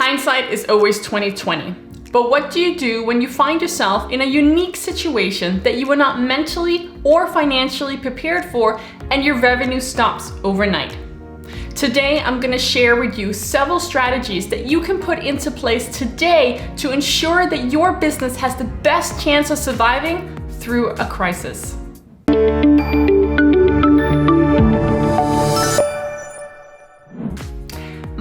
Hindsight is always 20/20. But what do you do when you find yourself in a unique situation that you were not mentally or financially prepared for and your revenue stops overnight? Today, I'm going to share with you several strategies that you can put into place today to ensure that your business has the best chance of surviving through a crisis.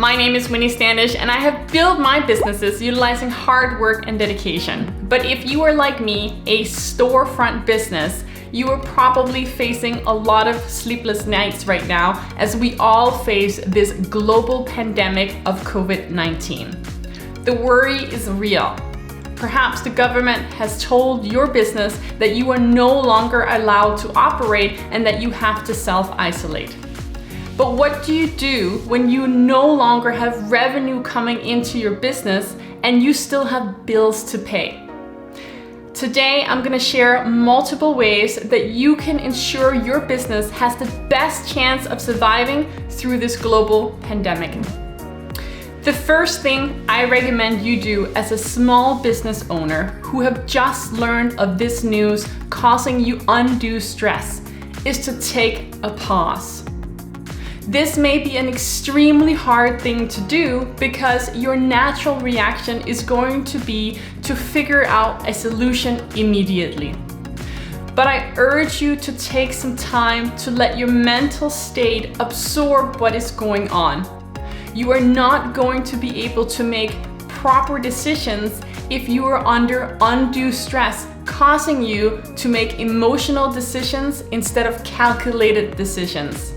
My name is Winnie Standish and I have built my businesses utilizing hard work and dedication. But if you are like me, a storefront business, you are probably facing a lot of sleepless nights right now as we all face this global pandemic of COVID-19. The worry is real. Perhaps the government has told your business that you are no longer allowed to operate and that you have to self-isolate. But what do you do when you no longer have revenue coming into your business and you still have bills to pay? Today, I'm going to share multiple ways that you can ensure your business has the best chance of surviving through this global pandemic. The first thing I recommend you do as a small business owner who have just learned of this news causing you undue stress is to take a pause. This may be an extremely hard thing to do because your natural reaction is going to be to figure out a solution immediately. But I urge you to take some time to let your mental state absorb what is going on. You are not going to be able to make proper decisions if you are under undue stress, causing you to make emotional decisions instead of calculated decisions.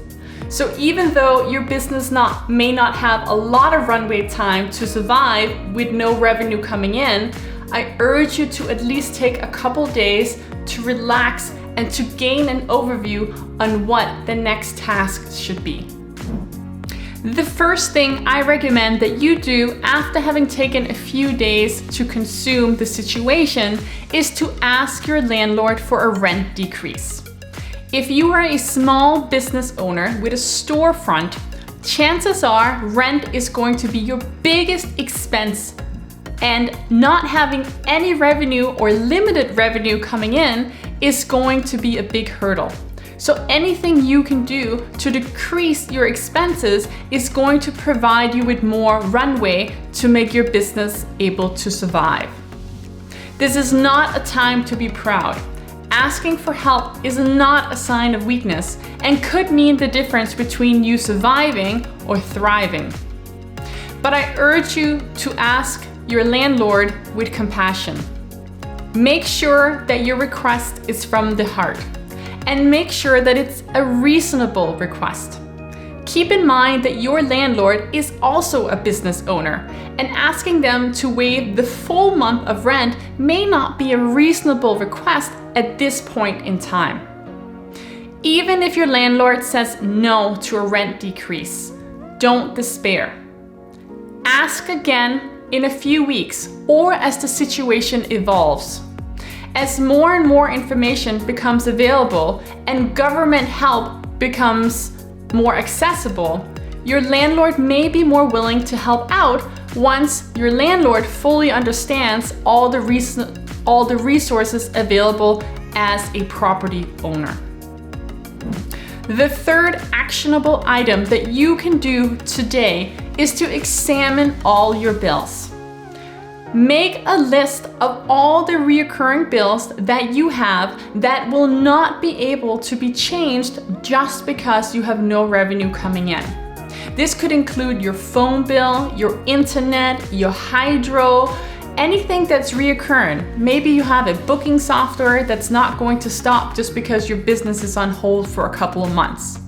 So even though your business may not have a lot of runway time to survive with no revenue coming in, I urge you to at least take a couple days to relax and to gain an overview on what the next task should be. The first thing I recommend that you do after having taken a few days to consume the situation is to ask your landlord for a rent decrease. If you are a small business owner with a storefront, chances are rent is going to be your biggest expense, and not having any revenue or limited revenue coming in is going to be a big hurdle. So anything you can do to decrease your expenses is going to provide you with more runway to make your business able to survive. This is not a time to be proud. Asking for help is not a sign of weakness and could mean the difference between you surviving or thriving. But I urge you to ask your landlord with compassion. Make sure that your request is from the heart and make sure that it's a reasonable request. Keep in mind that your landlord is also a business owner, and asking them to waive the full month of rent may not be a reasonable request at this point in time. Even if your landlord says no to a rent decrease, don't despair. Ask again in a few weeks or as the situation evolves. As more and more information becomes available and government help becomes more accessible, your landlord may be more willing to help out once your landlord fully understands all the resources available as a property owner. The third actionable item that you can do today is to examine all your bills. Make a list of all the recurring bills that you have that will not be able to be changed just because you have no revenue coming in. This could include your phone bill, your internet, your hydro, anything that's reoccurring. Maybe you have a booking software that's not going to stop just because your business is on hold for a couple of months.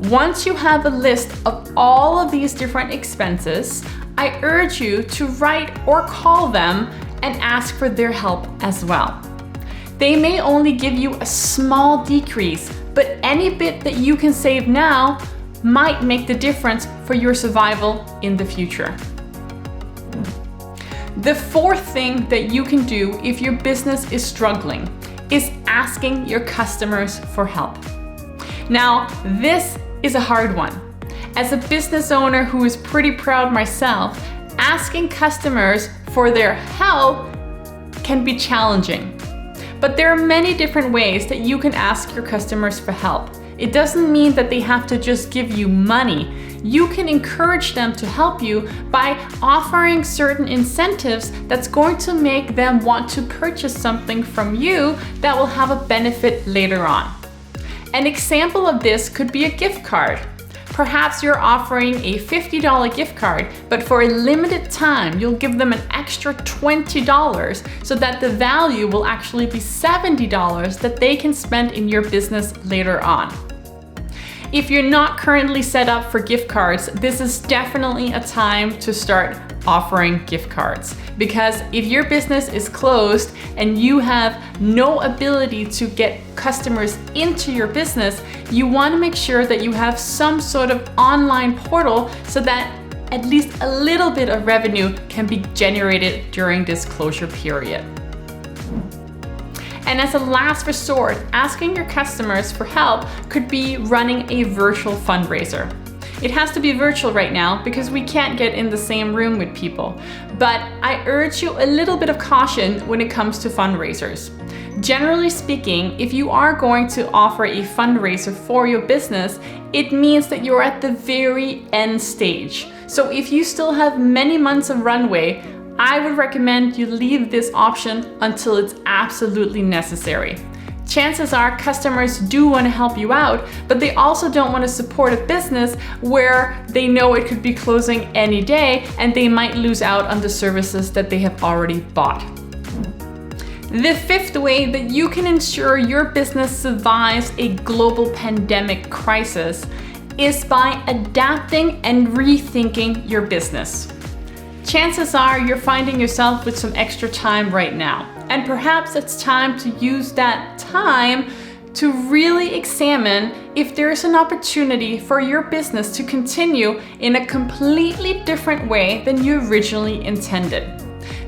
Once you have a list of all of these different expenses, I urge you to write or call them and ask for their help as well. They may only give you a small decrease, but any bit that you can save now might make the difference for your survival in the future. The fourth thing that you can do if your business is struggling is asking your customers for help. Now, this is a hard one. As a business owner who is pretty proud myself, asking customers for their help can be challenging. But there are many different ways that you can ask your customers for help. It doesn't mean that they have to just give you money. You can encourage them to help you by offering certain incentives that's going to make them want to purchase something from you that will have a benefit later on. An example of this could be a gift card. Perhaps you're offering a $50 gift card, but for a limited time, you'll give them an extra $20 so that the value will actually be $70 that they can spend in your business later on. If you're not currently set up for gift cards, this is definitely a time to start offering gift cards. Because if your business is closed and you have no ability to get customers into your business, you want to make sure that you have some sort of online portal so that at least a little bit of revenue can be generated during this closure period. And as a last resort, asking your customers for help could be running a virtual fundraiser. It has to be virtual right now because we can't get in the same room with people. But I urge you a little bit of caution when it comes to fundraisers. Generally speaking, if you are going to offer a fundraiser for your business, it means that you're at the very end stage. So if you still have many months of runway, I would recommend you leave this option until it's absolutely necessary. Chances are customers do want to help you out, but they also don't want to support a business where they know it could be closing any day and they might lose out on the services that they have already bought. The fifth way that you can ensure your business survives a global pandemic crisis is by adapting and rethinking your business. Chances are you're finding yourself with some extra time right now, and perhaps it's time to use that time to really examine if there's an opportunity for your business to continue in a completely different way than you originally intended.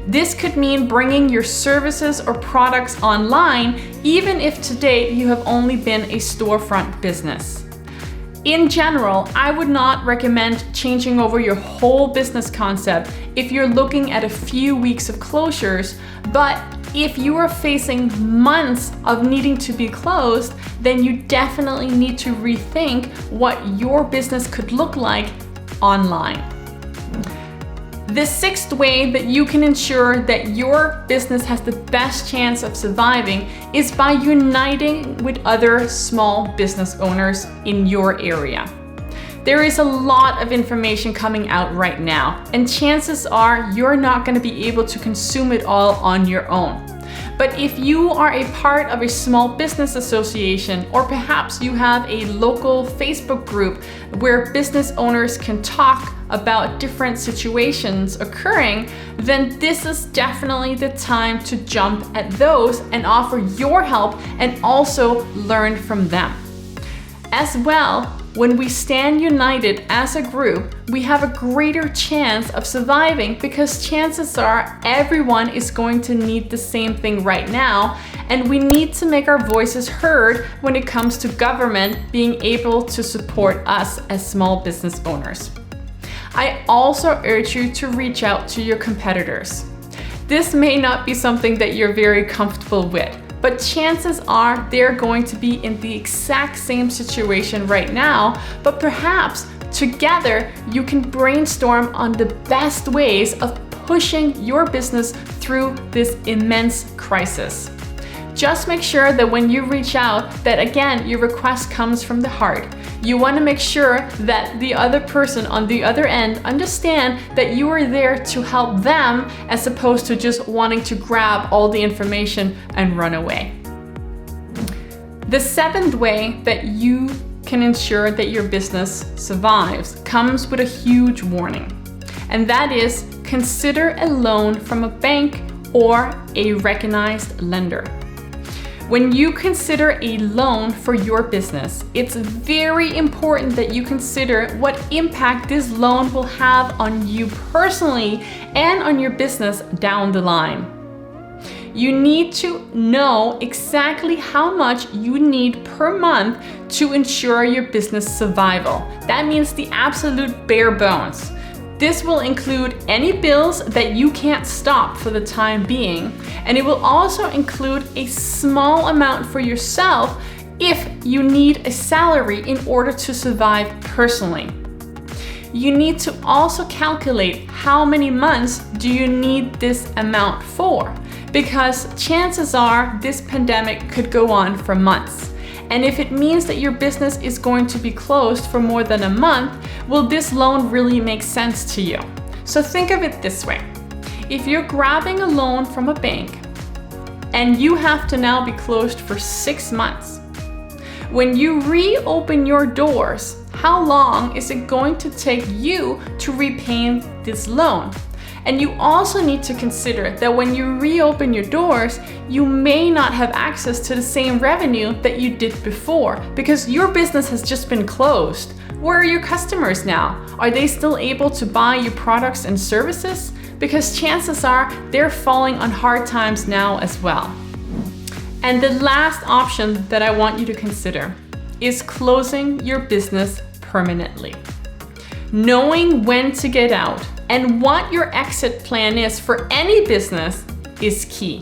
This could mean bringing your services or products online, even if to date you have only been a storefront business. In general, I would not recommend changing over your whole business concept if you're looking at a few weeks of closures, but if you are facing months of needing to be closed, then you definitely need to rethink what your business could look like online. The sixth way that you can ensure that your business has the best chance of surviving is by uniting with other small business owners in your area. There is a lot of information coming out right now, and chances are you're not going to be able to consume it all on your own. But if you are a part of a small business association, or perhaps you have a local Facebook group where business owners can talk about different situations occurring, then this is definitely the time to jump at those and offer your help and also learn from them. As well, when we stand united as a group, we have a greater chance of surviving because chances are everyone is going to need the same thing right now, and we need to make our voices heard when it comes to government being able to support us as small business owners. I also urge you to reach out to your competitors. This may not be something that you're very comfortable with, but chances are they're going to be in the exact same situation right now, but perhaps together you can brainstorm on the best ways of pushing your business through this immense crisis. Just make sure that when you reach out, that again, your request comes from the heart. You want to make sure that the other person on the other end understand that you are there to help them as opposed to just wanting to grab all the information and run away. The seventh way that you can ensure that your business survives comes with a huge warning, and that is consider a loan from a bank or a recognized lender. When you consider a loan for your business, it's very important that you consider what impact this loan will have on you personally and on your business down the line. You need to know exactly how much you need per month to ensure your business survival. That means the absolute bare bones. This will include any bills that you can't stop for the time being, and it will also include a small amount for yourself if you need a salary in order to survive personally. You need to also calculate how many months do you need this amount for, because chances are this pandemic could go on for months. And if it means that your business is going to be closed for more than a month, will this loan really make sense to you? So think of it this way. If you're grabbing a loan from a bank and you have to now be closed for 6 months, when you reopen your doors, how long is it going to take you to repay this loan? And you also need to consider that when you reopen your doors, you may not have access to the same revenue that you did before because your business has just been closed. Where are your customers now? Are they still able to buy your products and services? Because chances are they're falling on hard times now as well. And the last option that I want you to consider is closing your business permanently. Knowing when to get out and what your exit plan is for any business is key.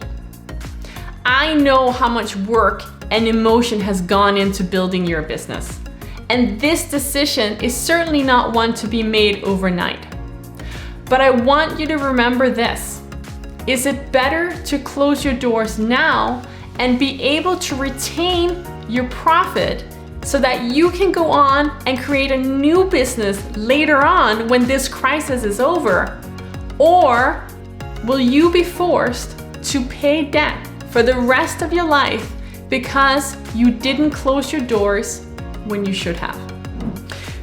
I know how much work and emotion has gone into building your business, and this decision is certainly not one to be made overnight. But I want you to remember this. Is it better to close your doors now and be able to retain your profit so that you can go on and create a new business later on when this crisis is over? Or will you be forced to pay debt for the rest of your life because you didn't close your doors when you should have?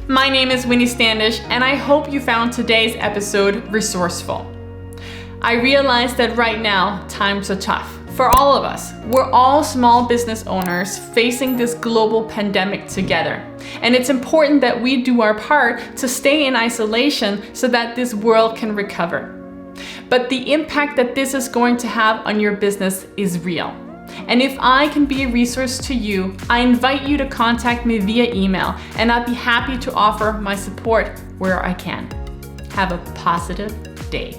My name is Winnie Standish, and I hope you found today's episode resourceful. I realize that right now, times are tough. For all of us, we're all small business owners facing this global pandemic together. And it's important that we do our part to stay in isolation so that this world can recover. But the impact that this is going to have on your business is real. And if I can be a resource to you, I invite you to contact me via email, and I'd be happy to offer my support where I can. Have a positive day.